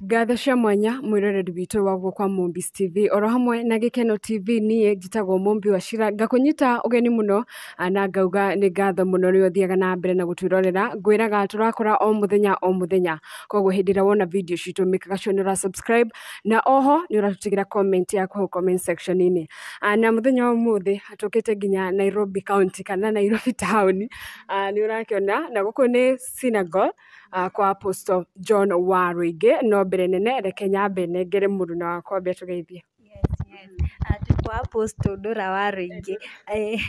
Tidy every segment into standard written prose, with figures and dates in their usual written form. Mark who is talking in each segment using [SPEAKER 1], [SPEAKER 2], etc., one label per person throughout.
[SPEAKER 1] Ngatho cia mwanya mwiroreri witũ wa guo kwa Mombis TV oro hamwe na Gikeno TV niĩ njĩtagwo Mombi Wachira ngakũnyita ũgeni mũno na ngauga nĩ ngatho mũno nĩ ũthiaga na mbere na gũtwĩrorera ngwĩraga tũrakora o mũthenya koguo hĩndĩ ĩrĩa wona video citũ mĩkaga sure nĩ subscribe na oho nĩ ũratũtigĩra comment yaku hau comment section-inĩ na mũthenya wa ũmũthĩ hatũkĩte nginya Nairobi County kana Nairobi Town nĩ ũrakĩona na gũkũ nĩ synagogue kwa Apostle John Waruinge no mbere nene reke nyambe nengere mũndũ na wakwa mbere tũgeithie.
[SPEAKER 2] Kwa Apostle Dora Waruinge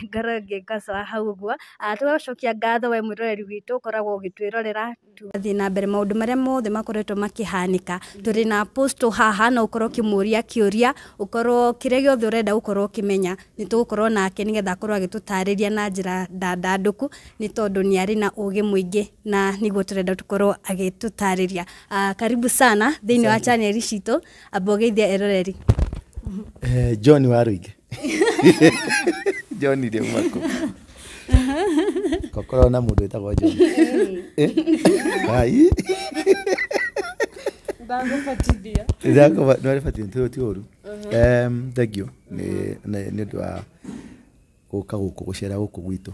[SPEAKER 2] ngoro ngĩkacwa hau ũguo tũgacokia ngatho we mwĩroreri witũ ũkoragwo ũgĩtwĩrorera tũgathiĩ na mbere maũndũ marĩa mothe makoretwo makĩhanĩka tũrĩ na Apostle haha no ũkorwo ũkĩmũria kĩũria ũkorwo kĩrĩa gĩothe ũrenda gũkorwo ũkĩmenya nĩ tũgũkorwo nake nĩgetha akorwo agĩtũtarĩria na njĩra ndandũku nĩ tondũ nĩ arĩ na ũgĩ mũingĩ na nĩguo tũrenda tũkorwo agĩtũtarĩria. Karibu sana thĩinĩ wa channel citũ amba ũgeithie eroreri.
[SPEAKER 3] John Waruinge. John ndio mwako. Kokoro na mundu etagwo John. Ai.
[SPEAKER 1] Ndagubatithia.
[SPEAKER 3] No refatithia ti oru. Thank you. Nĩ ndwa gũka gũkũ gũcera gũkũ gwitũ.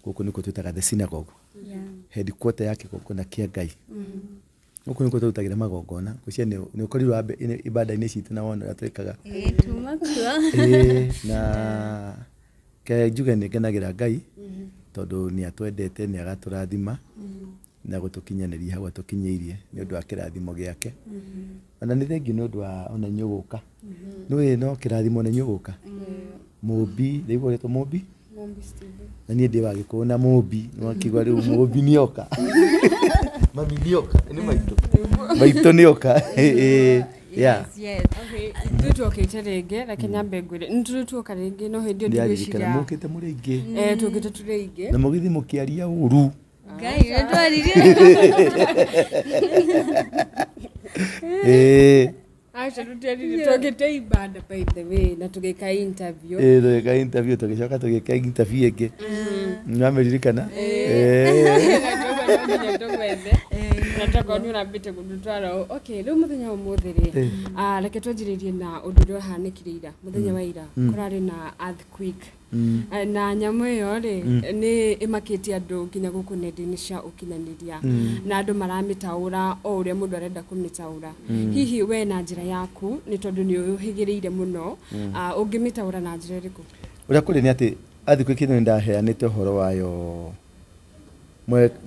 [SPEAKER 3] Gũkũ nĩkuo twĩtaga the synagogue. Headquarter yake gũkũ na Kĩangai. Gũkũ nĩkuo tũrutagĩra magongona gũcia nĩ ũkorirwo ibada-inĩ citũ na wona twĩkaga
[SPEAKER 2] tumakua
[SPEAKER 3] na ke njuge nĩ ngenagĩra Ngai tondũ nĩ atwendete nĩ agatũrathima na gũtũkinyanĩria hau atũkinyĩirie nĩ ũndũ wa kĩrathimo gĩake ona nĩ thengiũ nĩ ũndũ wa ona inyũgũka no kĩrathimo nĩ inyũgũka Mũmbi ndĩgũretwo Mũmbi na niĩ ndĩ wa Gĩkũyũ na Mũmbi no akigwa rĩu Mũmbi nĩoka mami nĩoka nĩ maitũ nĩoka yeah
[SPEAKER 1] okay nĩtũokĩte rĩngĩ reke nyambe ngwĩre nĩtũtuoka rĩngĩ no hĩndĩ ĩyo ndigwĩciria
[SPEAKER 3] mũkĩte mũrĩ aingĩ
[SPEAKER 1] tũkĩte tũrĩ aingĩ
[SPEAKER 3] na mũgithi mũkĩaria ũru
[SPEAKER 2] Ngai nĩtwaririe
[SPEAKER 1] acha tũgĩte ibada by the way na tũgĩka interview
[SPEAKER 3] tũgĩka interview tũgĩcoka tũgĩka interview ĩngĩ nĩwameririkana nataka ni unabite kudutwara okay leo muthenya wa mũthĩ reke twanjĩrĩrie na ũndũ ũrĩa ũhanĩkire ira muthenya wa ira kũrarĩ na earthquake na nyamũ ĩyo nĩ ĩmakĩtie andũ nginya gũkũ nenda-inĩ cia ũkinyanĩria na andũ maramĩtaũra o ũrĩa mũndũ arenda kũmĩtaũra hihi we na njĩra yaku nĩ tondũ nĩ ũhĩgĩrĩire mũno ũngĩmĩtaũra na njĩra ĩrĩkũ? Ũrĩa kũrĩ nĩ atĩ earthquake ĩno ndaheanĩte ũhoro wayo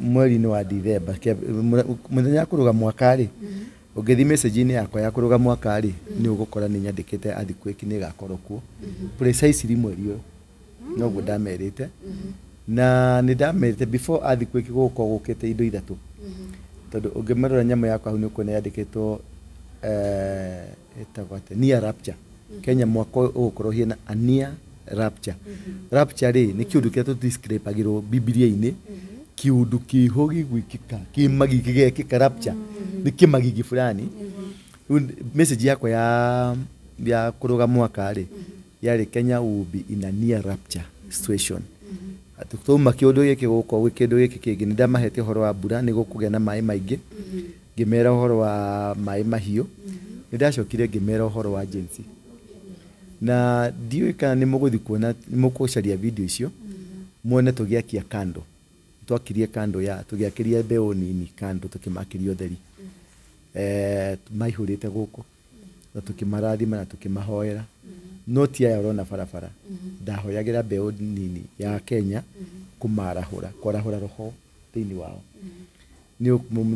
[SPEAKER 3] mweri-inĩ wa December mũthenya wa kũrũga mwaka-rĩ ũngĩthi message-inĩ yakwa ya kũrũga mwaka-rĩ nĩ ũgũkora nĩ nyandĩkĩte earthquake nĩ ĩgakorwo kuo precisely mweri ũyũ noguo ndamerĩte na nĩ ndamerĩte before earthquake gũkorwo gũkĩte indo ithatũ tondũ ũngĩmarora nyamũ yakwa hau nĩ ũkuona yandĩkĩtwo ĩtagwo atĩ near rapture Kenya mwaka ũgũkorwo hiena a near rapture. Rapture-rĩ nĩ kĩũndũ kĩrĩa tũdescribe-agĩrwo Biblia-inĩ kiundu kihogi gwikika kimagi gigekika rapture ni kimagigi fulani message yako ya kuruga mwaka ri yari Kenya will be in a near rapture situation atutuma kiundu giki guko wikindu giki kingi ni ndamahete horo wa mbura ni gukugea na mai maingi ngimera horo wa mai mahiu ni ndacokire ngimera horo wa agency na ndiyo kana ni muguthi kuona ni mukucaria video icio muone tugiakia kando twakirie kando ya tugiakiria mbeo nini kando tukimakiria utheri maihurite guku na tukimarathima na tukimahoera no ti aya urona barabara ndahoyagira mbeo nini ya Kenya kumarahura kwarahura roho thini wao ni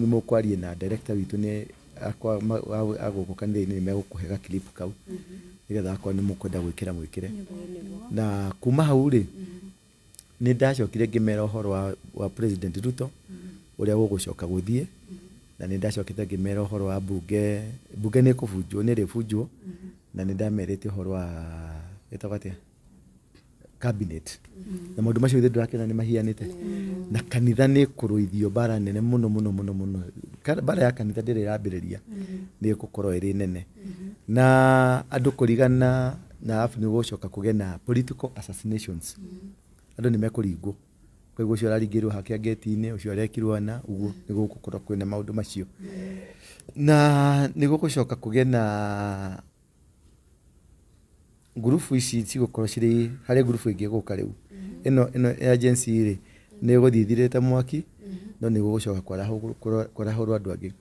[SPEAKER 3] mukwarie na director witu ni agukukanire ni megukuhega clip kau nigetha akwa ni mukwenda gwikira mwikire na kuma hau ri ni ndacokire ngimera ũhoro wa President Ruto ũrĩa gũgũcoka gũthiĩ na ni ndacokire ngimera ũhoro wa bunge nĩ kũbunjwo nĩ rĩbunjwo na ni ndamerĩte ũhoro wa ĩtagwo cabinet na maũndũ macio ithe ndĩrakĩona nĩ mahianĩte na kanitha nĩ kũrũithio bara nene mũno bara ya kanitha ndĩrĩ ĩrambĩrĩria nĩ gũkorwo ĩrĩ nene na andũ kũrigana na afu nĩ gũcoka kũgĩa na political assassinations andũ nĩ mekũringwo
[SPEAKER 4] Kwa ucio araringirwo hake gate-inĩ ucio arekirwo ana uguo nigugukorwo kwina maundu macio na nigugucoka kuge na grupu ici cigukorwo ciri hari grupu ingi guka riu ino agency ri niguthithirite mwaki no nigugucoka kwarahurwo andu angi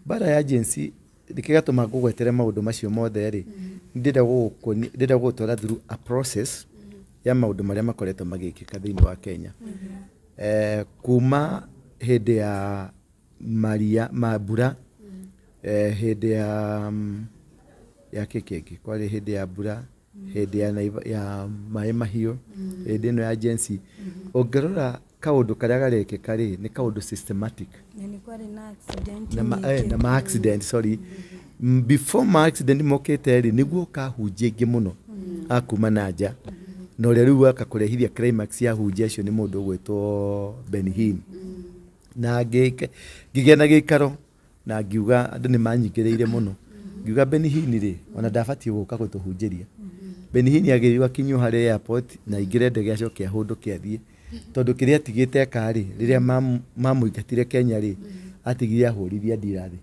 [SPEAKER 4] bara ya agency ndikigatuma ngugwetere maundu macio mothe ri ndenda gutwara through a process ya maundu maria makoretwo magikika thiini wa Kenya kuma hindi ya maria mabura hindi ya kekeke kwari hindi ya mbura hindi ya mai mahio hindi no agency ongerora kaundu karia garekeka ri ni kaundu systematic
[SPEAKER 2] ni kwari na accident
[SPEAKER 4] na ma accident sorry before ma accident mokete ri niguo kahunjia ingi muno akuma nanja no riu akakurehithia climax ya hunjia cio ni mundu gwetwo Hihi na ngigena gikaro na ngiuga andu ni manyingiriire muno ngiuga Hihi ri ona ndabati guka gutuhunjiria Hihi agirirwo kinyo hari airport na ingire ndege acoke ahundu kiathie tondu kiria tigite kari riria mamuingatire Kenya ri atigire ahurithia ndirathi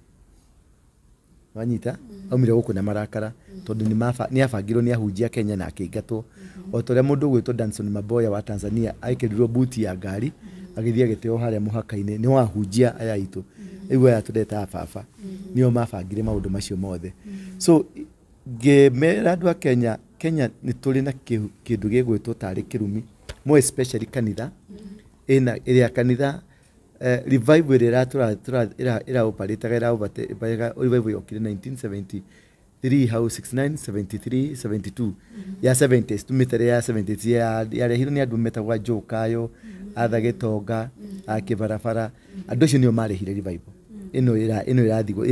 [SPEAKER 4] wanyita aumire guku na marakara tondu ni abangirwo ni ahunjia Kenya na akiingatwo o tore mundu gwitwo Danson Maboya wa Tanzania aikirirwo buti ya ngari agithia giteo haria muhaka-ini ni wahunjia aya itu igu aya tudeta baba nio mabangire maundu macio mothe so gemera andu a Kenya ni turi na kindu gigwitwo tari kirumi mo especially kanitha ina kanitha revival ira operate revival yokire 1973 how 69 73 72 ya 70s tumitere ya 70s ya rehiro ni andu metagwa Jokayo atha Gitonga akibarabara andu cio nio marehire revival ino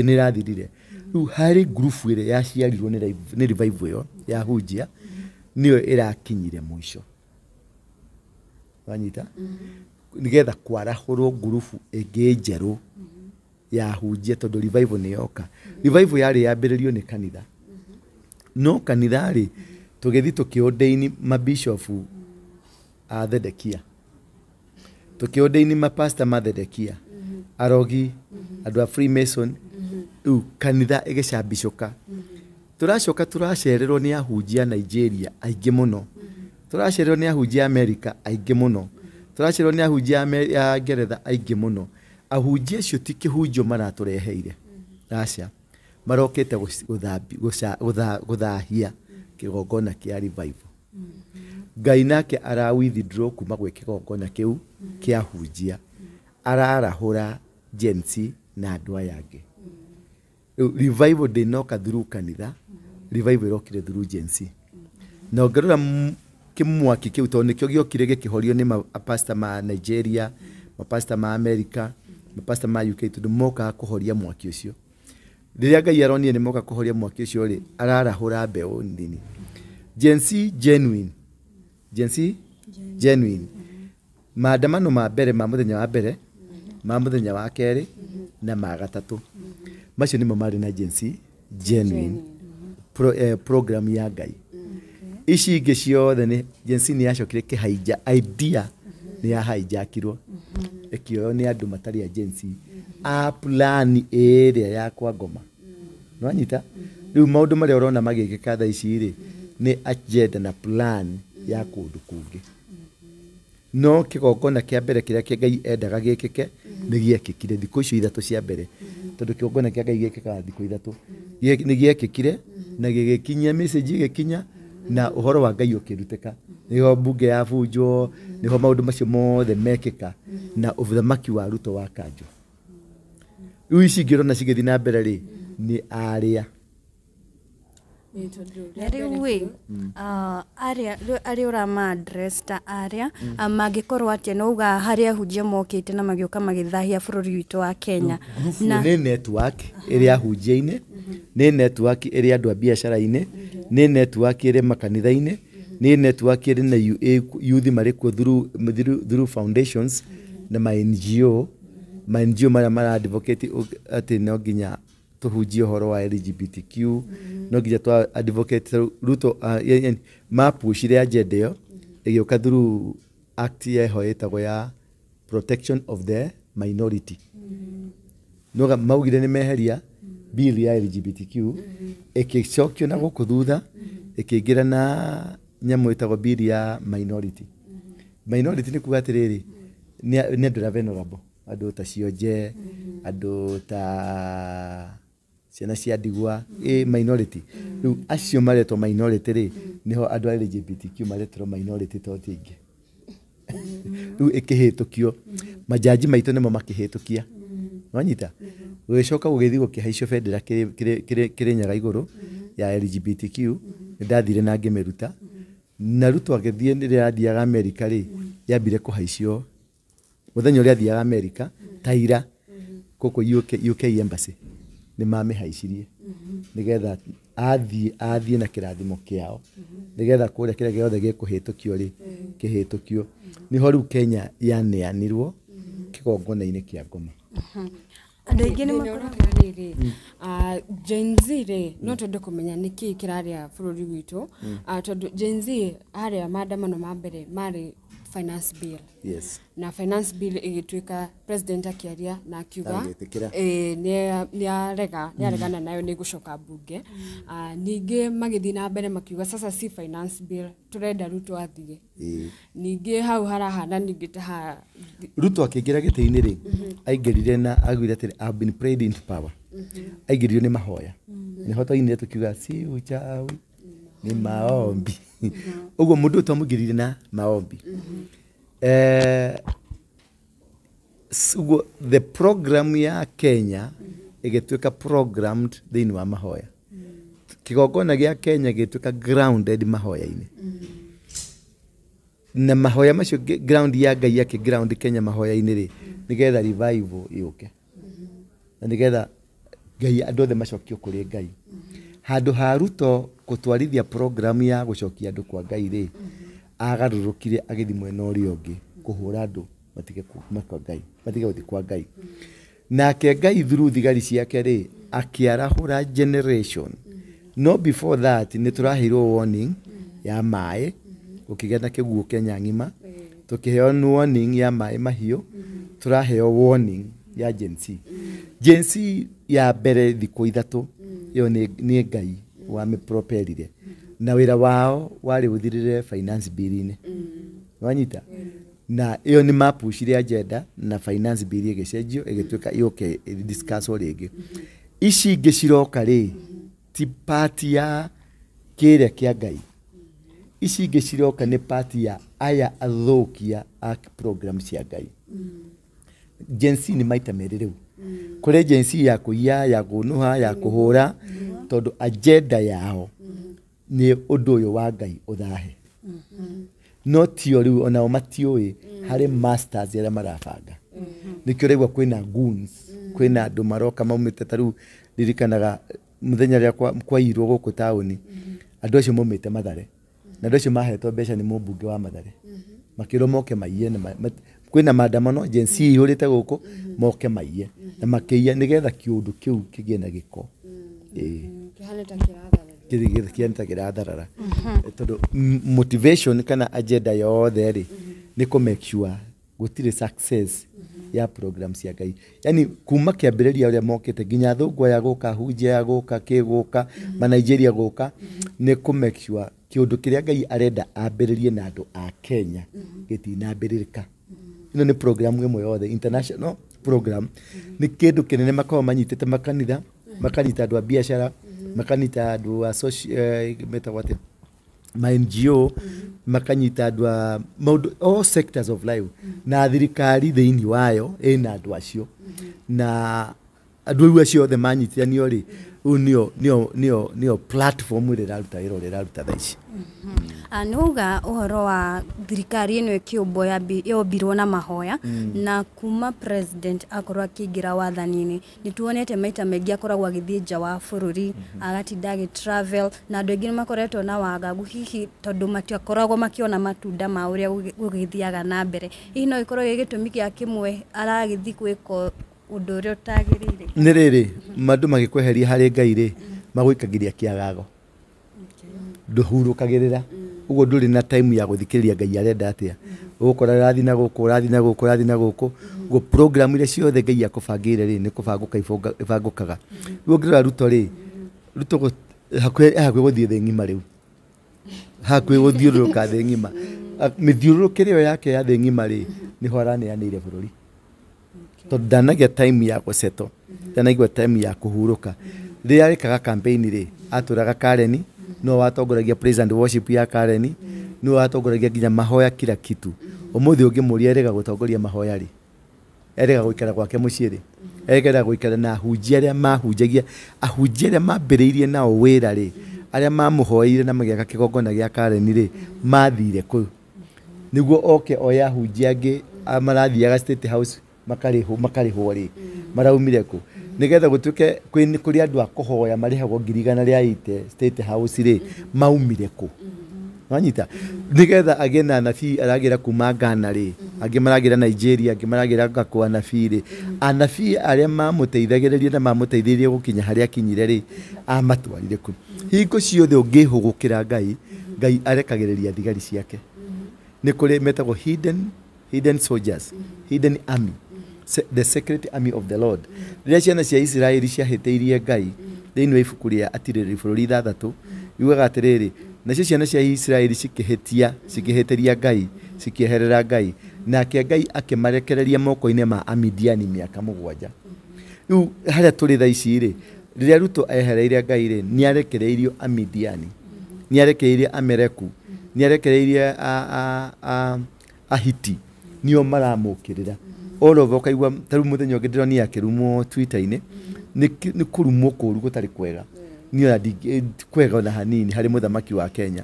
[SPEAKER 4] irathirire riu hari group ire yaciarirwo ni revival yo ya hunjia nio irakinyire mwisho wanyita nigetha kwarahurwo grupu ingi njeru ya hunjia tondu revival ni yoka revival yari yambiririo ni kanitha no kanitha ri tugithi tukiondeini mabishofu a Thedekia tukiondeini mapasta ma Thedekia arogi andu a Freemason kanitha igicambicũka turacoka turacererwo ni ahunjia Nigeria aingi muno turacererwo ni ahunjia America aingi muno turacererwo ni ahunjia ya Ngeretha aingi muno ahunjia cio ti kihunjio maratureheire aca marokete guthahia kigongona kia revival Ngai nake ara withdraw kuma gwe kigongona kiu kia hunjia ararahura jensi na andu aya angi revival ndinoka through kanitha revival irokire through jensi na ongerera kimwaki kiu tondu nikio giokire gikihorio ni pastor ma Nigeria pastor ma America pastor ma UK tondu moka kuhoria mwaki ucio riria Ngai aronie ni moka kuhoria mwaki ucio ri ararahura mbeu ndini jensi genuine maandamano ma mbere ma muthenya wa mbere ma muthenya wa keri na ma gatatu macio nimo mari na jensi genuine program ya Ngai ici ingi ciothe ni jensi ni yacokire kihaija idea ni ya haijakirwo ikio ni andu matari agency a plan area ya kwa ngoma no anyita riu maundu maria urona magikika tha ici ri ni agenda na plan ya kundu kungi no kigongona kia mbere kiria kia Ngai endaga gikike ni giekikire thikũ icio ithatu cia mbere tondu kigongona kia Ngai gikikaga thikũ ithatu ni giekikire na gigikinyia message gikinya na uhoro wa Ngai ukiruteka niho mbunge ya bunjo niho maundu macio mothe mekika na uthamaki wa Ruto wa kanjo riu ici ngirona cigithi na mbere ri ni aria
[SPEAKER 2] riu wi aria urama address ta aria magikorwo atia nouga haria hunjia mokite na magioka magithahia bururi witu wa Kenya
[SPEAKER 4] na ni network iria hunjia-ini ni network iria andu a biashara-ini ni network iria makanitha-ini ni network iria na youth marikuo through foundations na ma NGO mara advocate ati no nginya tuhunjie horo wa LGBTQ no nginya tu advocate Ruto mapushire agenda iyo igioka through act ya ho etagwo ya protection of the minority. Noga maugire nĩ meheria bill ya LGBTQ ĩkĩcokio na gũkũ thutha ĩkĩingĩra na nyamũ ĩtagwo bill ya minority. Minority nĩ kuga atĩrĩrĩ nĩ andũ arĩa venerable, andũ ta cionje, andũ ta ciana cia ndigwa, minority. Rĩu acio maretwo minority rĩ niho andũ a LGBTQ maretwo minority to tingĩ. Rĩu ĩkĩhĩtũkio majaji maitũ nĩmo makĩhĩtũkia. Wanyita gũgĩcoka gũgĩthiĩ gũkĩhaicio bendera Kĩrĩnyaga igũrũ ya LGBTQ, ndathire na ngĩmĩruta na rutwo agĩthiĩ rĩrĩa athiaga Amerika rĩ yambire kũhaicio mũthenya ũrĩa athiaga Amerika taira kũkũ UK embassy nĩ mamĩhaicirie nĩgetha athiĩ na kĩrathimo kĩao nĩgetha kũrĩa kĩrĩa gĩothe gĩkũhĩtũkio rĩ kĩhĩtũkio. Niho rĩu Kenya yaneanirwo kĩgongona-inĩ kĩa ngoma.
[SPEAKER 1] Andũ aingĩ nĩ makoragwo rĩrĩ Gen Z rĩ no twende kũmenya nĩkĩ kĩrarĩa bũrũri witũ tondũ Gen Z harĩa maandamano ma mbere marĩ finance bill.
[SPEAKER 4] Yes.
[SPEAKER 1] Na finance bill ĩgĩtuĩka president akĩaria na akiuga nĩaregana nayo nĩ gũcoka bunge. Ningĩ magĩthiĩ na mbere makiuga sasa si finance bill turenda Ruto athiĩ. Ningĩ hau harahana ningĩ ta
[SPEAKER 4] Ruto akĩingĩra gĩtĩ-inĩ rĩ aingĩrire na agwire atĩrĩ I've been prayed into power. Aingĩririo nĩ mahoya. Nĩho twainire tukiuga si uchawi ni maombi. Ũguo mũndũ ũtamũingĩrire na maombi. The program ya Kenya ĩgĩtuĩka programmed thĩinĩ wa mahoya. Kĩgongona gĩa Kenya gĩtuĩka grounded mahoya-inĩ. Na mahoya macio ground ya Ngai yake ground Kenya mahoya-inĩ rĩ nĩgetha revival yũke. Na nĩgetha Ngai andũ othe macokio kũrĩ Ngai. Handũ ha Ruto gũtwarithia program ya gũcokia andũ kwa Ngai rĩ agarũrũkire agĩthiĩ mwena ũrĩa ũngĩ kũhũra andũ matige kwa Ngai, matige gũthiĩ kwa Ngai. Nake Ngai through thigari ciake rĩ akĩarahũra generation. No before that nĩ tũraheirwo warning ya maĩ gũkĩgĩa na kĩguũ Kenya ng'ima, tũkĩheo warning ya maĩ mahiũ, tũraheo warning ya Gen Z. Gen Z ya mbere thikũ ithatũ yo nĩ Ngai wamĩproperire na wĩra wao warĩ ũthirĩre finance bill-inĩ. Wanyita na iyo nĩ mapushire agenda na finance bill ĩgĩcenjio ĩgĩtuĩka yũke discuss rĩngĩ. Ici ingĩ ciroka rĩ ti party ya kĩrĩa kĩa Ngai. Ici ingĩ ciroka nĩ party ya aya athũkia a program cia Ngai. Gen Z nĩ maita merĩ rĩu. Kũrĩ Gen Z ya kũiya, ya kũnuha, ya kũhũra tondũ agenda yao nĩ ũndũ ũyũ wa Ngai ũthahe. No tio rĩu onao matiũĩ harĩ masters arĩa marabanga. Nĩkĩo rĩu kwĩna goons, kwĩna andũ maroka maumĩte ta rĩu ririkanaga mũthenya rĩrĩa kwairwo gũkũ taũni. Andũ acio maumĩte Mathare. Na andũ acio mahetwo mbeca nĩ mũmbunge wa Mathare. Makĩrwo moke maiye kwĩna maandamano Gen Z yũrĩte gũkũ moke maiye na makĩiya nĩgetha kĩũndũ kĩu kĩgĩe na gĩko. Kĩhana ta kĩratharara. Tondũ motivation kana agenda yothe rĩ nĩ kũ make sure gũtirĩ success ya program cia Ngai. Yani kuma kĩambĩrĩria ũrĩa mokĩte nginya thũngũ ya gũka, hunjia ya gũka, kĩgũka, ma Nigeria gũka nĩ kũ make sure kĩũndũ kĩrĩa Ngai arenda ambĩrĩrie na andũ a Kenya gĩtinambĩrĩrĩka. Ĩno nĩ program ĩmwe yothe international program. Nĩ kĩndũ kĩnene makorwo manyitĩte makanitha, makanyita andũ a biacara, makanyita andũ a social metawate ma NGO, makanyita andũ a all sectors of life. Na thirikari thĩinĩ wayo ĩna andũ acio. Na andũ acio othe manyitithanio rĩ nĩo platform ĩrĩa ĩraruta wĩra ũrĩa ĩraruta thaa ici.
[SPEAKER 2] Nuga ũhoro wa thirikari ĩno ĩkĩũmbwo yombirwo na mahoya na kuma president akorwo akĩingĩra wathani-inĩ nĩ tuonete maita maingĩ akoragwo agĩthiĩ nja wa bũrũri agatinda agĩtravel na andũ aingĩ nĩ makoretwo na wagagu hihi tondũ matiakoragwo makĩona matunda ma ũrĩa gũgĩthiaga na mbere. Hihi no ĩkorwo gĩgĩtũmi gĩa kĩmwe aragĩthiĩ gwĩka ũndũ ũrĩa ũtagĩrĩire.
[SPEAKER 4] Nĩ rĩrĩ mandũ magĩkweheria harĩ Ngai rĩ magũikagĩria kĩagago. Ndũhurũkagĩrĩra ugo nduri na time ya guthikiriria Ngai arenda atia ukora rathi na guku go program ile ciothe Ngai akubangire ri ni kubanguka ibangukaga ngirora ruto hakwe guthie the ngima riu hakwe guthiuruka the ngima mithiurukire yo yake ya the ngima ri ni horane anire bururi to ndanagia time ya guseto ndanagia time ya kuhuruka ri arikaga campaign ri aturaga Kareni no watongoragia praise and worship ya Kareni no watongoragia nginya mahoya kila kitu umuthi ungimuria erega gutongoria mahoya ri erega guikara gwake mucii ri erega guikara na ahunjia aria mahunjagia ahunjia aria mambiriirie nao wira ri aria mamuhoire na magiaka kigongona gia Kareni ri mathire ku niguo oke oya ahunjia angi marathiaga State House makarihwo ri maraumire ku nigetha gutuke kuri andu akuhoya marihagwo 180 State House ri maumire ku wanyita nigetha agena nabii aragira kuma Ghana ri angi maragira Nigeria angi maragira gakwa nabii ri anabii aria mamuteithagiriria na mamuteithirie gukinya haria kinyire ri amatwarire ku hingo ciothe ungihugukira Ngai arekagiriria thigari ciake ni kuri metagwo hidden soldiers hidden army the secret army of the Lord riria ciana cia Israeli ciahiteirie Ngai thiini wa ibuku ria atiriri bururi 6 yugaga atiriri nacio ciana cia Israeli cikihiteria Ngai cikieherera Ngai nake Ngai akimarekereria moko-ini ma Amidiani miaka 7 riu haria turi thaa ici ri riria Ruto ehereire Ngai ri ni arekereirio Amidiani ni arekereirie Amereku ni arekereirie Ahiti nio maramukirira oro vokaigwa taru muthenya ungi ndironi akirumo Twitter-ini ni kurumwo kuru gutari kwega ni andi kwega na hanini hari muthamaki wa Kenya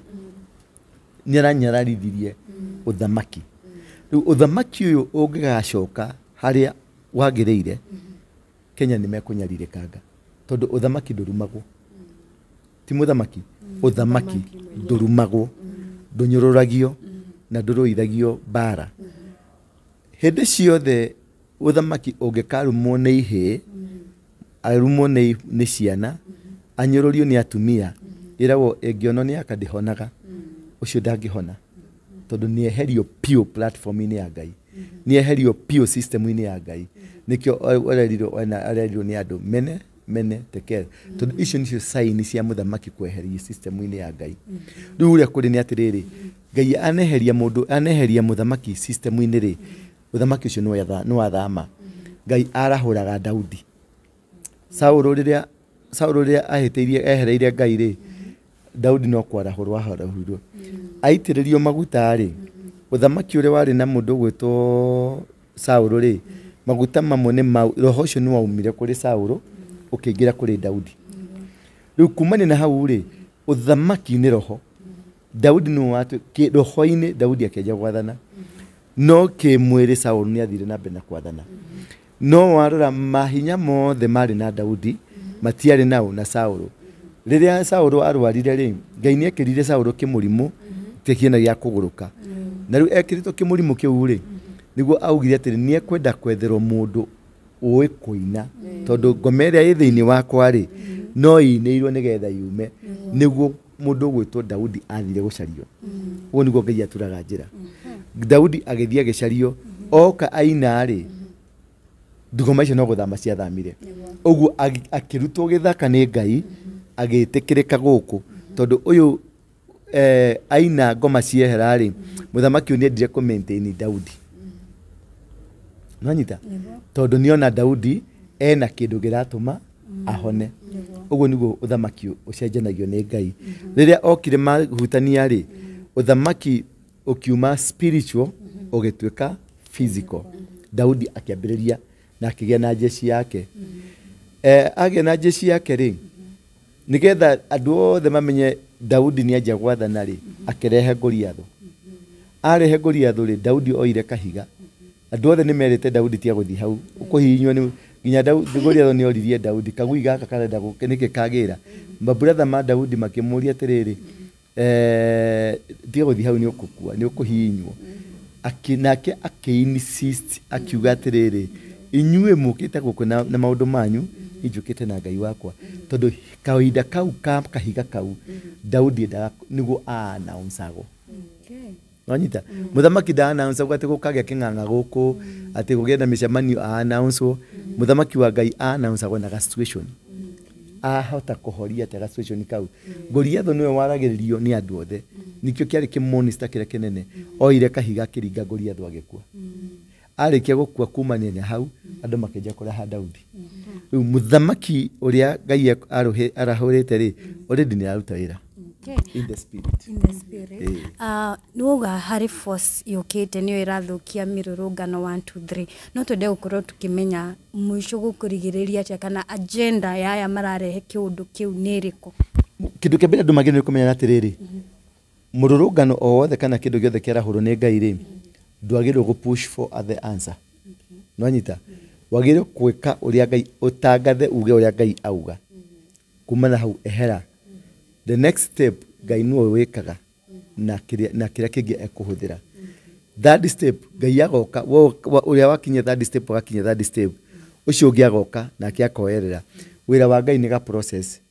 [SPEAKER 4] ni aranyararithirie uthamaki riu uthamaki uyu ungigacoka haria wagiriire Kenya ni mekunyaririkanga tondu uthamaki ndurumagwo ti muthamaki uthamaki ndurumagwo ndunyororagio na nduruithagio bara hindi ciothe uthamaki ungikarumwo ni ihi arumwo ni ciana anyororio ni atumia irawo engiono ni akadihonaga ucio ndangihona tondu ni eherio pure platform-ini ya Ngai ni eherio pure system-ini ya Ngai nikio arerirwo ni andu mene tekere tondu icio nicio sign cia muthamaki kweheria system-ini ya Ngai riu uria kuri ni atiriri Ngai aneheria muthamaki system-ini ri uthamaki ucio ni wathama Ngai arahuraga Daudi Saulu riria ahiteirie ehereirie Ngai ri Daudi no kwarahurwa harahurwo aitiririo maguta ri uthamaki uria wari na mundu gwitwo Saulu ri maguta mamwe ni roho ucio ni waumire kuri Saulu ukiingira kuri Daudi riu kumani na hau ri uthamaki ni roho Daudi no watu roho-ini Daudi akeja gwathana no ke mwiri Saulu ni athire na mbere na kwathana no warora mahinya mothe mari na Daudi matiari nao na Saulu riria Saulu arwarire ri Ngai ni ekirire Saulu kimurimu tekiena gya kuguruka na riu ekirito kimurimu kiu ri niguo augire atiri ni ekwenda kwetherwo mundu uwi kuina tondu ngoma iria i thiini wakwa ri no ineirwo nigetha yume niguo mundu gwitwo Daudi athire gucario uguo niguo Ngai aturaga njira Daudi agithia gicario oka aina ri ngoma icio no guthama cia thamire uguo akirutwo githaka ni Ngai agitikirika guku tondu uyu aina ngoma ciehera ri muthamaki ni endire ku maintain Daudi nwanyita tondu niona Daudi ena kindu giratuma ahone uguo niguo uthamaki ucenjanagio ni Ngai riria okire mahutania ri uthamaki ukiuma spiritual ugituika physical Daudi akiambiriria na akigia na jeshi yake agia na jeshi yake ri nigetha andu othe mamenye Daudi ni aja gwathana ri akirehe Goliath arehe Goliath ri Daudi oire kahiga andu othe ni merite Daudi tia guthi hau ukuhinywo ni nginya Daudi Goliath ni oririe Daudi kagui gaka karenda gukenike kagira mabrother ma Daudi makimuria atiriri tia guthi hau ni ukukua ni ukuhinywo akinake akiinsist akiuga atiriri inyue mukite guku na maundu manyu ijukite na Ngai wakwa tondu kawaida kau kahiga kau Daudi niguo announceago Wanyita muthamaki da announce ati gukagya king'ang'a guku ati kugenda micemanio announce muthamaki wa Ngai announce gona situation ahota kuhoria ta situation kau Goliath niwe waragiririo ni andu othe nikio kiari kimonista kire kinene oire kahiga kiringa Goliath agikua arikia gukua kumania hau andu makenja kureha Daudi riu muthamaki uria Ngai arahurite ri already ni aruta wira in the spirit
[SPEAKER 2] nuga hari force yokete niyo irathukia mirurungano 1 2 3 no twende gukorwo tukimenya mwisho gukurigiriria atia kana agenda yaya mararehe kiundu kiu niriko
[SPEAKER 4] kindu kebira andu magene kumenya atiriri mururungano o wothe kana kindu giothe kiarahurwo ni Ngai ri ndwagirwo go push for the answer no nyita wagirwo kwika uria Ngai utangathe uge uria Ngai auga kumana hau ehera the next step Ngai no wekaga na kiria kingi ekuhuthira that step Ngai agoka uria wakinya that step wakinya that step ucio ungi agoka na akiakoerera wira wa Ngai ni ga process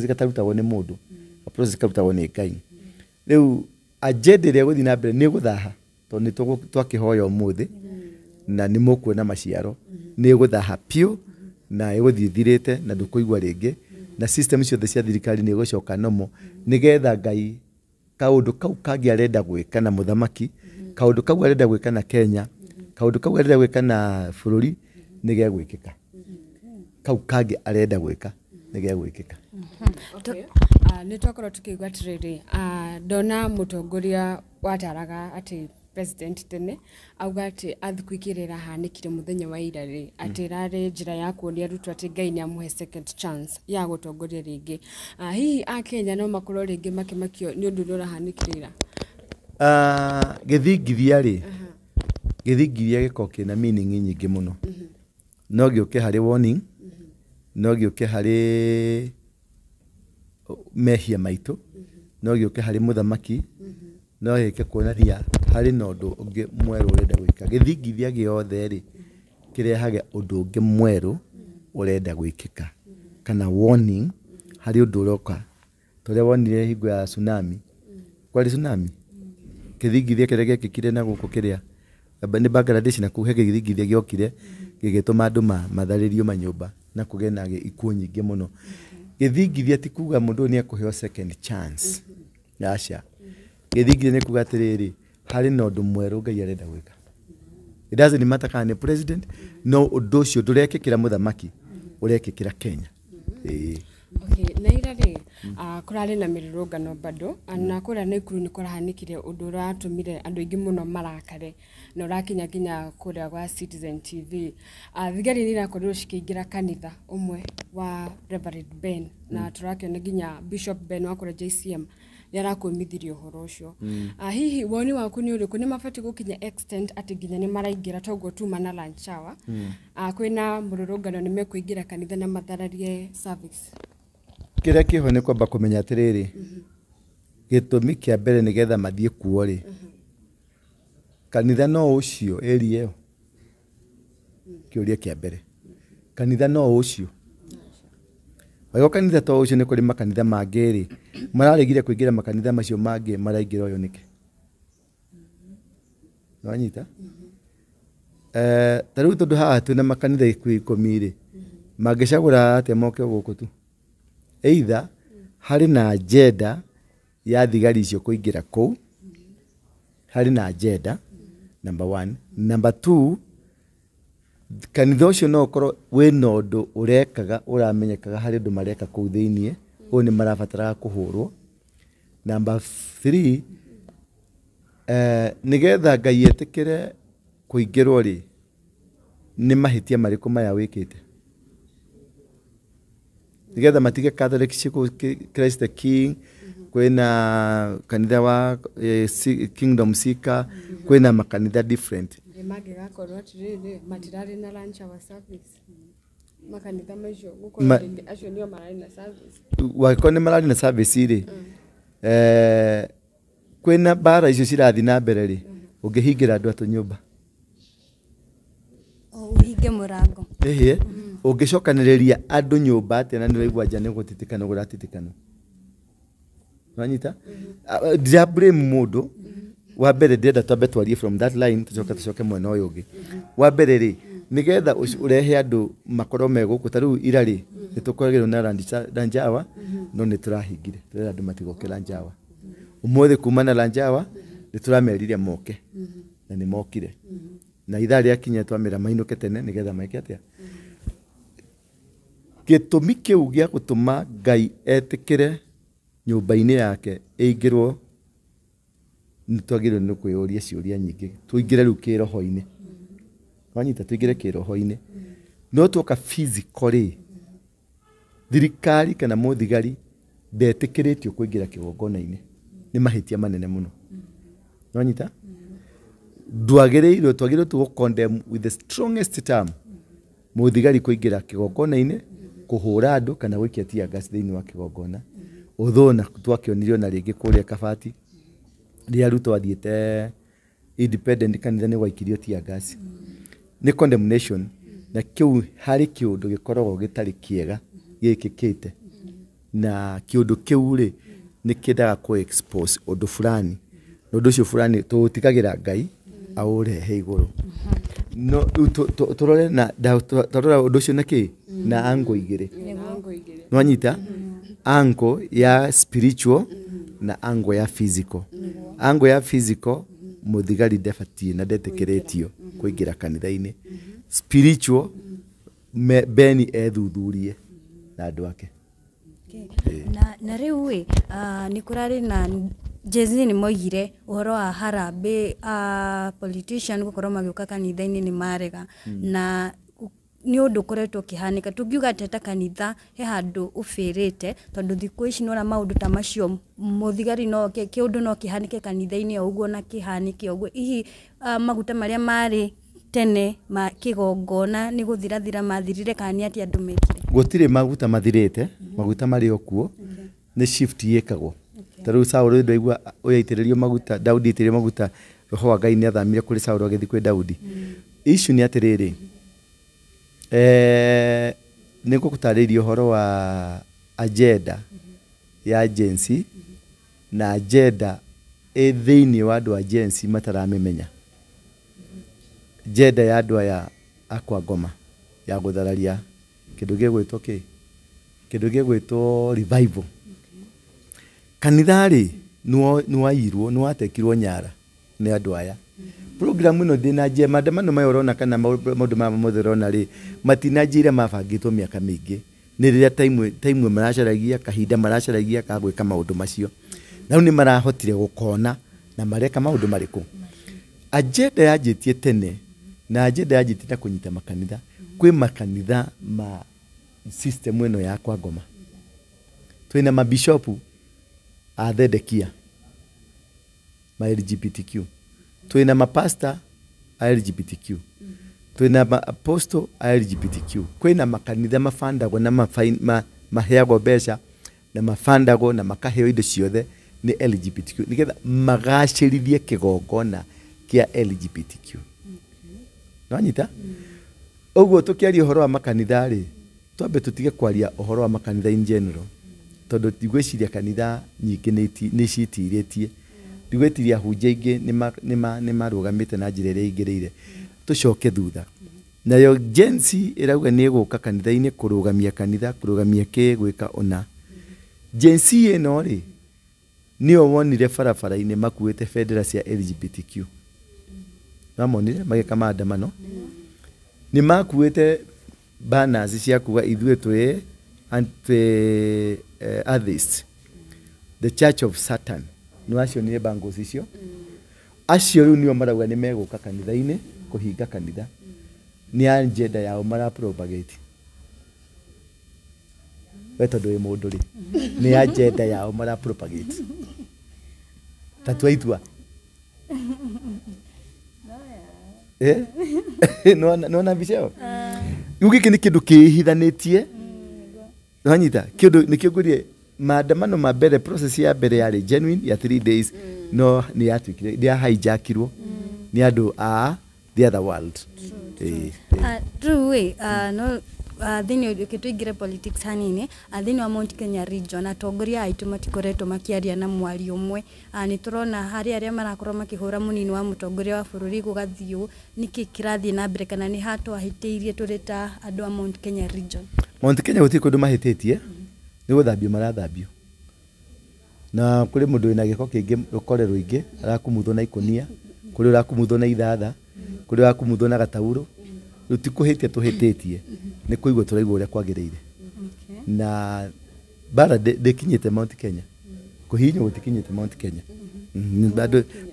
[SPEAKER 4] gatarutagwo ni mundu ga process karutagwo ni Ngai riu agenda ria guthi na mbere ni guthaha to ni twakihoya umuthi na ni mukuona maciaro ni guthaha pio na iguthithirite na ndukuigwa ringi na system ciothe cia thirikari ni gucoka nomo nigetha Ngai kaundu kau kangi arenda gwika na muthamaki kaundu kau arenda gwika na Kenya kaundu kau arenda gwika na bururi nige gwikika kau kangi arenda gwika nige gwikika
[SPEAKER 3] ni twakorwo tukigwa atiriri ndona mutongoria wataraga ati president tene auga ati athikukirira hanikire muthenya wa ira ri ati rari njira ya kuonia rutu ati Ngai ni amuhe second chance ya gutongoria ringi hihi a Kenya no makorwo ringi makimakio ni undu rura hanikirira
[SPEAKER 4] githingithia ri githingithia giko kina meaning nyingi muno no gioke hari warning no gioke hari mehia maitu no gioke hari muthamaki no heke kuonania hari na undu ungi mweru urenda gwika githingithia giothe ri kirehage undu ungi mweru urenda gwikika kana warning hari undu uroka toria wonire hingo ya tsunami kwari tsunami githingithia kiria gekikire na guku kiria ni Bangladesh na kuhe githingithia giokire gigituma andu matharirio manyumba na kugena ikuo nyingi muno githingithia ti kuga mundu ni akuheo second chance yasha githingithia ni kuga atiriri hari na undu mweru Ngai arenda gwika it doesn't matter kana ni president no undu ucio ndurekikira muthamaki urekikira Kenya
[SPEAKER 3] okay na ira ri kurari na mirurungano bado na kuria na ikuru ni kurahanikire undu uratumire andu ingi muno marakare na urakinya kinya kuria gwa Citizen TV thigari ni irakorwo cikiingira kanitha umwe wa Reverend Ben na turakiona ginya Bishop Ben wa kuria JCM yarakumithirio horo ucio hihi woni waku ni uriku ni mafati gukinya extent ati ginya ni maraingira togo tuma na lunch hour kwina mururungano ni mekuingira kanitha na mathararie service
[SPEAKER 4] kiria kiho ni kwamba kumenya atiriri gitumi kia mbere ni getha mathie kuo ri kanitha no ucio eri eo kiuria kia mbere kanitha no ucio wayo kanitha to ucio ni kuri makanitha mangiri mararegire kuingira makanitha macio mangi maraingira uyo nike nwanyita taru tondu haha tu na makanitha 10 ri mangicagura ate moke guku tu either hari na agenda ya thigari icio kuingira ku hari na agenda number 1 number 2 kanitha ucio no korwo wina undu urekaga uramenyekaga hari undu mareka ku thiinie o ni marabatara kuhurwo number 3 nigetha Ngai etikire kuingirwo ri ni mahitia mariku maya wikite nigetha matige Catholic ciku Christ the King kwina kanitha wa Kingdom Seeker kwina makanitha different
[SPEAKER 3] magigakorwo atiriri matirari na lunch hour service makanitha macio gukorwo acio nio marari na service
[SPEAKER 4] wako ni marari na service ri kwina bara icio cirathi na mbere ri ungihingira andu atu nyumba
[SPEAKER 2] uhinge murango
[SPEAKER 4] ungicokaniriria andu nyumba ati na niwaigua nja ni gutitikana guratitikana wanyita dia blame mundu wa mbere ndenda twambe twarie from that line tucoke mwena uyu ungi wa mbere ri nigetha urehe andu makorwo meguku ta riu ira ri nitukoragirwo na Lanjawa no niturahingire turera andu matigoke Lanjawa umuthi kuma na Lanjawa nituramerire moke na ni mokire na ithaa ria kinya twamira mainuke tene nigetha maike atia gitumi kiu gia gutuma Ngai etikire nyumba-ini yake ingirwo nitwagirwo ni kwiyuria ciuria nyingi tuingire riu kiroho-ini wanyita tuingire kiroho-ini no tuka physically thirikari kana muthigari ndetikiritio kuingira kigongona-ini ni mahitia manene muno wanyita twagirwo tu condemn with the strongest term muthigari kuingira kigongona-ini kuhura andu kana gwikia tia gas thiini wa kigongona uthona twakionire na ringi kuria Kabati ria ruto athiete independent kanitha ni gwaikirio tia gas ni condemnation na kiu hari kiundu gikoragwo gitari kiega gikikite na kiundu kiu ri ni kidaga ku expose undu fulani undu ucio fulani tutikagira Ngai aurehe iguru no turore na turora undu ucio naki na ango igire no anyita ango ya spiritual na ango ya physical ango ya physical muthigari defatie na detekeretio kuingira kanitha-ini spiritual beni ethuthurie na andu ake
[SPEAKER 2] na riu ni kurari na Jezi ni moigire uhoro wa harambe politician gukorwo magiuka kanitha-ini ni marega na ni undu koretwo kihanika tungiuga teta kanitha he handu ufirite tondu thiku ici nora maundu ta macio muthigari no kiundu no kihanike kanitha-ini uguo na kihanike uguo hihi maguta maria mari tene ma kigongona ni guthirathira mathirire kani ati andu mekire
[SPEAKER 4] gutire maguta mathirite maguta mari okuo ni shift yekagwo taru Saũlũ ndaigua uyaitiririo maguta Daudi itire maguta roho wa Ngai ni athamire kuri Saũlũ agithi kwi Daudi issue ni atiriri ni gukutariria uhoro wa agenda ya agency na agenda thiini wa andu agency mataramemenya agenda ya andu aya akwa Ngoma ya guthararia kindu gigwitwo kindu gigwitwo revival kanitha ri nuwairwo nuwatekirwo nyara ni andu aya program ino dina je maandamano mayorona kana maundu ma muthirona ri matinajire mabangitwo miaka mingi ni riria time maracaragia kahinda maracaragia ka gwika maundu macio na ni marahotire gukona na mareka maundu mariku agenda yajitie tene na agenda yajitie na kunyita makanitha kwi makanitha ma system ino ya kwa Ngoma twina mabishopu athedekia ma LGBTQ twina mapasta LGBTQ twina apostle LGBTQ kwina makanitha mafandagwo na maheagwo mbeca na mafandagwo na makaheo indo ciothe ni LGBTQ nigetha magacirithie kigongona kia LGBTQ no anyita uguo tukiaria uhoro wa makanitha ri twambe tutige kwaria uhoro wa makanitha in general tondu tigwiciria kanitha nyingi ni citiritie ndigwetiria hunjia ingi ni marugamite na njira iria ingirire tucoke thutha nayo jensi irauga ni guka kanitha-ini kurugamia kanitha kurugamia ki gwika ona jensi ino ri nio wonire barabara-ini makuite bendera cia LGBTQ namonire magika maandamano ni makuite banners cia kuga ithue twi atheist the church of Satan no acio ni bangos icio acio riu nio marauga ni meguka kanitha-ini kuhinga kanitha ni agenda yao mara propagate weto ndo mundu ri ni agenda yao mara propagate tatwaitua no na bicheo yugi ni kindu kihithanitie wanyita kindu nikigurie maandamano ma mbere process ya mbere yari genuine ya 3 days no ni atwikire dia hijackirwo ni andu a the other world
[SPEAKER 2] true no thĩinĩ ũkĩtũingĩre politics hanini thĩinĩ wa Mount Kenya region atongoria aitũ matikoretwo makĩaria na mwario ũmwe nĩ tũrona harĩ arĩa marakorwo makĩhũra mũnini wa mũtongoria wa bũrũri gũgathiĩ nĩkĩ kĩrathiĩ na mbere kana nĩ hatwahĩtĩirie tũrĩ ta andũ a Mount Kenya region.
[SPEAKER 4] Mount Kenya gũtirĩ kũndũ mahĩtĩtie nĩ gũthambio marathambio na kũrĩ mũndũ wĩna gĩko kĩngĩ rũkore rũingĩ arakumuthwo na ikonia kũrĩ ũrakumuthwo na ithatha kũrĩ ũrakumuthwo na gatauro rutikũhĩtia tũhĩtĩtie nĩ kũigua tũraigua ũrĩa kwagĩrĩire na bara ndĩkinyĩte Mount Kenya kũhinywo gũtikinyĩte Mount Kenya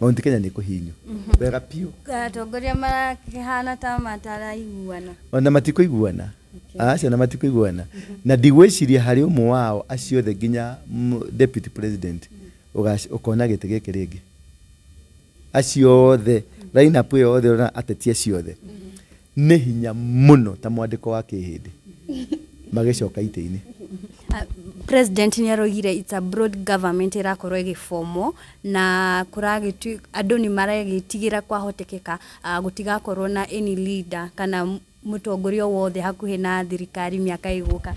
[SPEAKER 4] Mount Kenya nĩ kũhinywo wega piũ
[SPEAKER 2] atongoria marakĩhana ta mataraiguana
[SPEAKER 4] ona matikũiguana acio na matikũiguana na ndigwĩciria harĩ ũmwe wao acio othe nginya deputy president ũkona gĩtĩ gĩkĩ rĩngĩ acio othe line up ĩyo othe ona ateti acio othe nĩ hinya mũno ta mwandĩko wa kĩhĩndĩ magĩcoka itĩ-inĩ.
[SPEAKER 2] President nĩ arogire it's a broad government irakorwo ĩgĩbomwo na kũragĩtu andũ nĩ maragĩtigĩra kwahotekeka gũtigakorwo na any leader kana mũtongoria wothe hakuhĩ na thirikari mĩaka ĩgũka.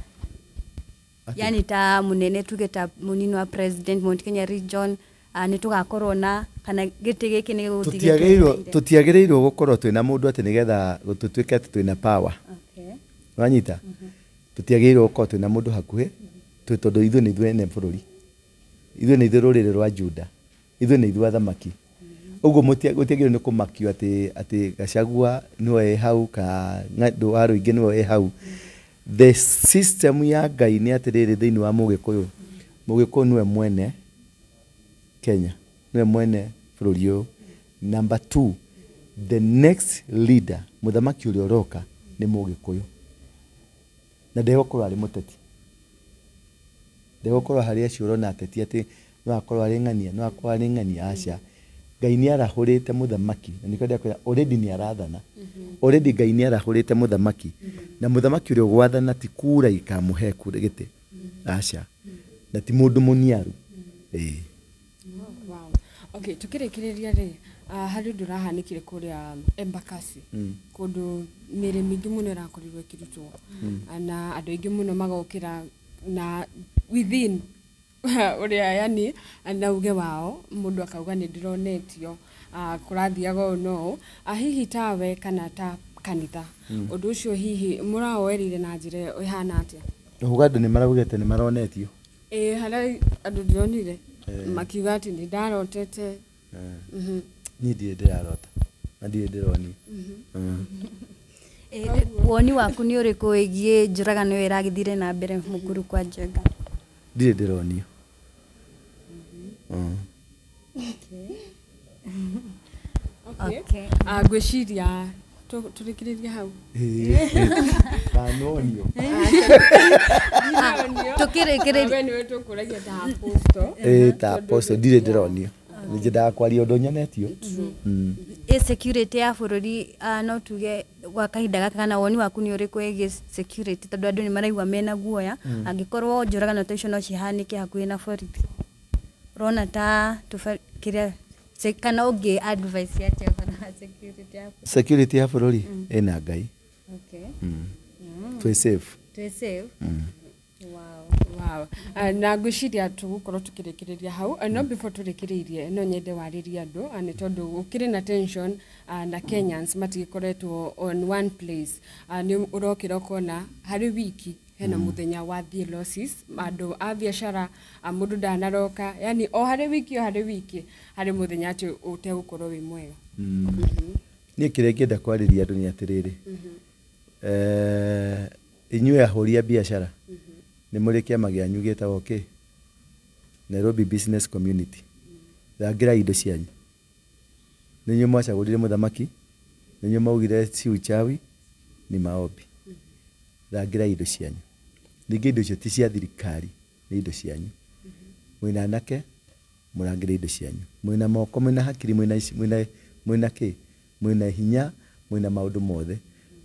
[SPEAKER 2] Yani ta munene tuge ta munini wa president Mount Kenya region nĩ tũgakorwo na kana gĩtĩ gĩkĩ nĩ gũtigĩrwo
[SPEAKER 4] tũtiagĩrĩirwo gũkorwo twĩna mũndũ atĩ nĩgetha gũtũtuĩke atĩ twĩna power. Wanyita tũtiagĩrĩirwo gũkorwo twĩna mũndũ hakuhĩ tondũ ithuĩ nĩ ithuĩ ene bũrũri ithuĩ nĩ ithuĩ rũrĩrĩ rwa Juda ithuĩ nĩ ithuĩ athamaki ũguo gũtiagĩrĩirwo nĩ kũmakio atĩ Gachagua nĩwe hau ka ng'andũ waruinge nĩwe hau. The system ya Ngai nĩ atĩrĩrĩ thĩinĩ wa Mũgĩkũyũ nĩwe mwene Kenya nĩwe mwene bũrũri ũyũ. Number 2 the next leader mũthamaki ũrĩa ũroka nĩ Mũgĩkũyũ na ndegũkorwo arĩ mũteti ndegũkorwo harĩ acio ũrona ateti atĩ no akorwo arĩ ng'ania no akorwo arĩ ng'ania aca Ngai nĩ arahũrĩte mũthamaki na nĩkĩo ndĩkwĩra already nĩ arathana already Ngai nĩ arahũrĩte mũthamaki na mũthamaki ũrĩa gwathana ti kura ikamũhe kura gĩtĩ aca na ti mũndũ mũniaru.
[SPEAKER 3] Wow. Okay, tukĩrĩkĩrĩria rĩ harĩ ũndũ ũrahanĩkire kũrĩa Embakasi kũndũ mĩrĩ mĩingĩ mũno ĩrakorirwo ĩkĩrutwo na andũ aingĩ mũno magokĩra na within ũrĩa yani anauge wao mũndũ akauga nĩ ndĩronetio kũrathiaga ũũ hihi tawe kana ta kanitha ũndũ ũcio hihi mũraoerire na njĩra ĩhana atĩa?
[SPEAKER 4] Ũguo andũ nĩ maraugĩte nĩ maronetio
[SPEAKER 3] harĩ andũ ndĩronire makiuga atĩ nĩ ndarotete
[SPEAKER 4] niĩ ndirĩ ndĩrarota na ndirĩ ndĩronio.
[SPEAKER 2] Woni waku nĩ ũrĩkũ wĩgiĩ njũragano ĩyo ĩragĩthire na mbere Mũkuru kwa Njenga?
[SPEAKER 4] Ndirĩ ndĩronio.
[SPEAKER 3] Okay. Ngwĩciria tũrĩkĩrĩria hau.
[SPEAKER 4] Kanonio.
[SPEAKER 2] Tũkĩrĩkĩrĩria.
[SPEAKER 3] Nĩwe tũkũragia ta apostle.
[SPEAKER 4] Ta apostle ndirĩ ndĩronio. Nĩnjendaga kwaria ũndũ nyonetio.
[SPEAKER 2] Security ya bũrũri no tuge gwa kahinda gaka kana woni waku nĩ ũrĩkũ wĩgiĩ security tondũ andũ nĩ maraigua mena guoya angĩkorwo njũragano ta icio no cihanĩke hakuhĩ na borithi ũrona ta kĩrĩa kana ũngĩ advice yatia
[SPEAKER 4] security ya bũrũri ĩna Ngai. Twĩ safe.
[SPEAKER 3] Wow. Na ngwĩciria tũgũkorwo tũkĩrĩkĩrĩria hau no before tũrĩkĩrĩirie no nyende warĩrie andũ nĩ tondũ gũkĩrĩ na tension na Kenyans matigĩkoretwo on one place nĩ ũrokĩra ũkona harĩ wiki hena mũthenya wa thie losses andũ a biacara mũndũ ndanaroka yani o harĩ wiki harĩ mũthenya atĩ ũtegũkorwo wĩ mwega.
[SPEAKER 4] Niĩ kĩrĩa ngĩenda kwarĩria andũ nĩ atĩrĩrĩ inyuĩ ahũri a biacara nĩ mũrĩ kĩama gĩanyu gĩtagwo Nairobi Business Community. Rangira indo cianyu. Nĩ inyuĩ mwacagũrire mũthamaki, nĩ inyuĩ maugire si uchawi ni maombi. Rangira indo cianyu. Ningĩ indo icio ti cia thirikari, nĩ indo cianyu. Mwĩna anake, mũrangire indo cianyu. Mwĩna moko, mwĩna hakiri, mwĩna kĩ? Mwĩna hinya, mwĩna maũndũ mothe,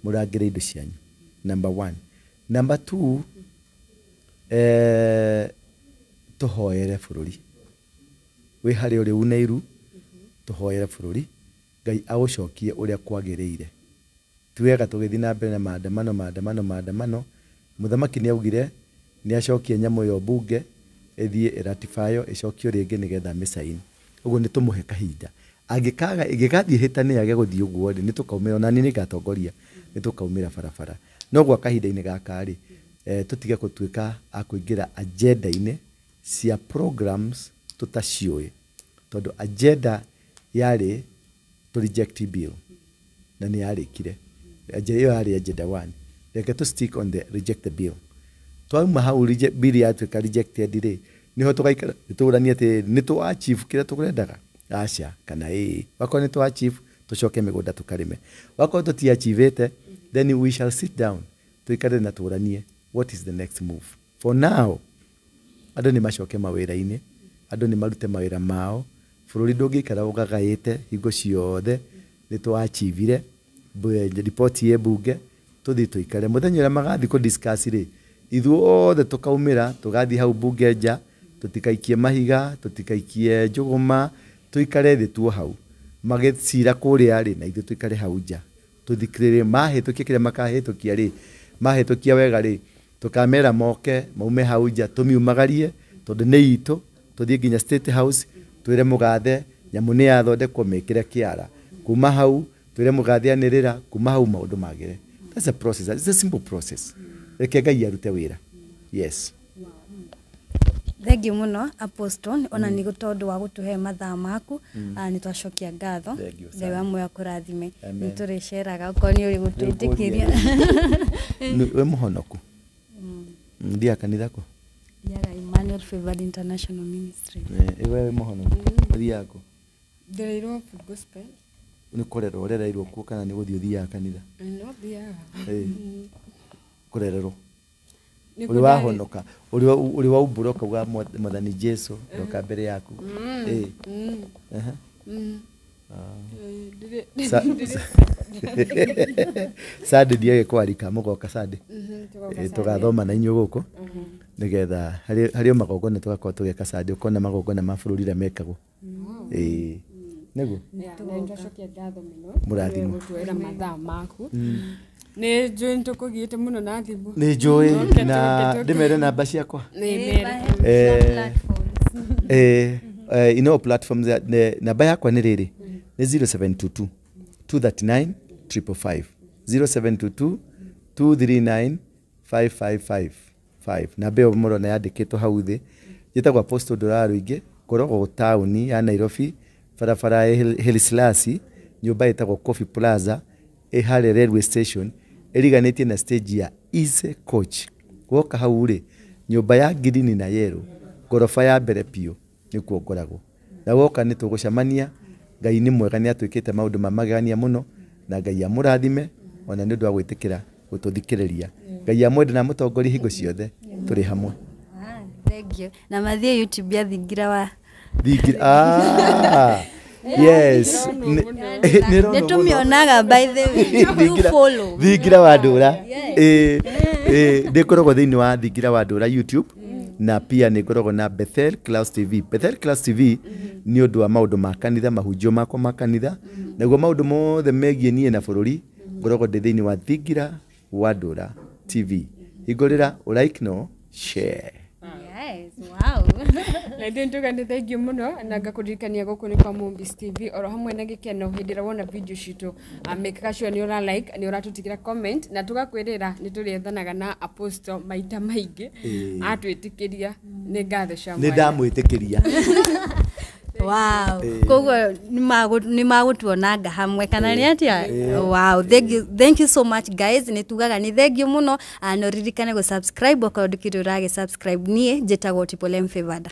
[SPEAKER 4] mũrangire indo cianyu. Number 1. Number 2, tũhoere bũrũri. Wĩ harĩ ũrĩ unairu, tũhoere bũrũri. Ngai agũcokie ũrĩa kwagĩrĩire. tuwega tugithi na mbere na maandamano muthamaki ni augire ni acokie nyamo yo bunge ethie ratifyo icokio ringi nigetha misaini uguo ni tumuhe kahinda angikaga igikathie hitane yage guthie uguo ni tukaumira na ni nigatongoria ni tukaumira barabara no gwa kahinda-ini gaka ri tutige kutuika akuingira agenda-ini cia programs tutacioi tondu agenda yari to reject bill na ni yarikire agenda yari agenda 1 reke to stick on the reject the bill twauma hau bill yatuika rejected ri niho tugaikara turania ati ni tu achieve kira tukurendaga acha kana wako ni tu achieve tucoke migunda tukarime wako tuti achievete then we shall sit down tuikare na turanie what is the next move for now andu ni macoke mawira-ini andu ni marute mawira mao bururi ndungikara ugagaite hingo ciothe ni tu achievire report ye bunge tuthi tuikare muthenya ria magathi ku discuss ri ithuothe tukaumira tugathi hau bunge nja tutikaikie mahiga tutikaikie njuguma tuikare thi tuo hau magicira kuria ri na ithu tuikare hau nja tuthikirire mahitukie kire makahitukia ri mahitukia wega ri tukamera moke maume hau nja tumiumagarie tondu ni itu tuthie nginya state house twire mugathe nyamu ni yathondekwo mekire kiara kuma hau twire mugathe anirira kuma hau maundu magire that's a process it's a simple process reke Ngai arute wira yes
[SPEAKER 2] Thank you muno Apostle ona ni gutondu wa gutuhe mathaa maku ni twacokia ngatho Ngai amwe akurathime ni turiceraga ukoni uri gutwitikiria
[SPEAKER 4] we muhonoku ndia kanitha ko
[SPEAKER 2] yaga Emmanuel Favored International Ministry
[SPEAKER 4] we muhonoku thiako
[SPEAKER 3] ndereirwo gospel
[SPEAKER 4] ni kurerwo rereirwo ku kana ni guthio thia kanitha
[SPEAKER 3] no thiaga
[SPEAKER 4] kurererwo uri wahonoka uri wa uburoka bwa Mwathani Jesu ndoka mbere yaku sade ndiye kwarika mugoka sade tugathoma na inyu guku nigetha hari magogona tugakorwo tugeka sade ukona magogona ma bururi ria mekagwo nego
[SPEAKER 3] nitwacokia ngatho muno
[SPEAKER 4] murathimo
[SPEAKER 3] gutwira mathaa maku ni njui nitukugiite muno na thimu
[SPEAKER 4] ni njui na ndimere namba ciakwa platforms namba yakwa ni riri ni 0722 239 555 0722 239 555 namba yo murona yandikitwo hau thi njitagwo Apostle Waruinge korogwo tauni ya Nairobi barabara Helislasi nyumba itagwo Coffee Plaza hare railway station iriganitie na stage ya Easy Coach woka hau ri nyumba ya green na yellow gorofa ya mbere pio ni kuongoragwo na woka ni tugucamania Ngai ni mwega ni atwikite maundu mamagania muno na Ngai amurathime ona ni ndu wa gwitikira gututhikiriria Ngai amwende na mutongori hingo ciothe turi hamwe
[SPEAKER 2] thank you na mathie YouTube ya thingira wa
[SPEAKER 4] yes
[SPEAKER 2] nitumionaga by the way you follow
[SPEAKER 4] thingira wa ndura ndikoragwo thiini wa thingira wa ndura YouTube na pia nikoragwo na Bethel Class TV ni undu wa maundu ma kanitha mahunjio makwa ma kanitha naguo maundu mothe megie nie na bururi ngoragwo ndi thiini wa thingira wa ndura TV igorira like no share
[SPEAKER 2] wow
[SPEAKER 3] na ndentuga ni thank you muno na ngakuririkania guku ni kwa Mombis TV oro hamwe na gikeno hindira wona video citu make sure ni ura like ni uratutikira comment na tugakwirira ni turiethanaga na Apostle maita maingi atwitikiria ni ngatho cia
[SPEAKER 4] ni ndamwitikiria
[SPEAKER 2] wow kogo ni magutuonaga hamwe kana ni atia wow thank you so much guys ni tugaga ni thank you muno no ririkane go subscribe okorwo ndikirurage subscribe nie njitagwo Favored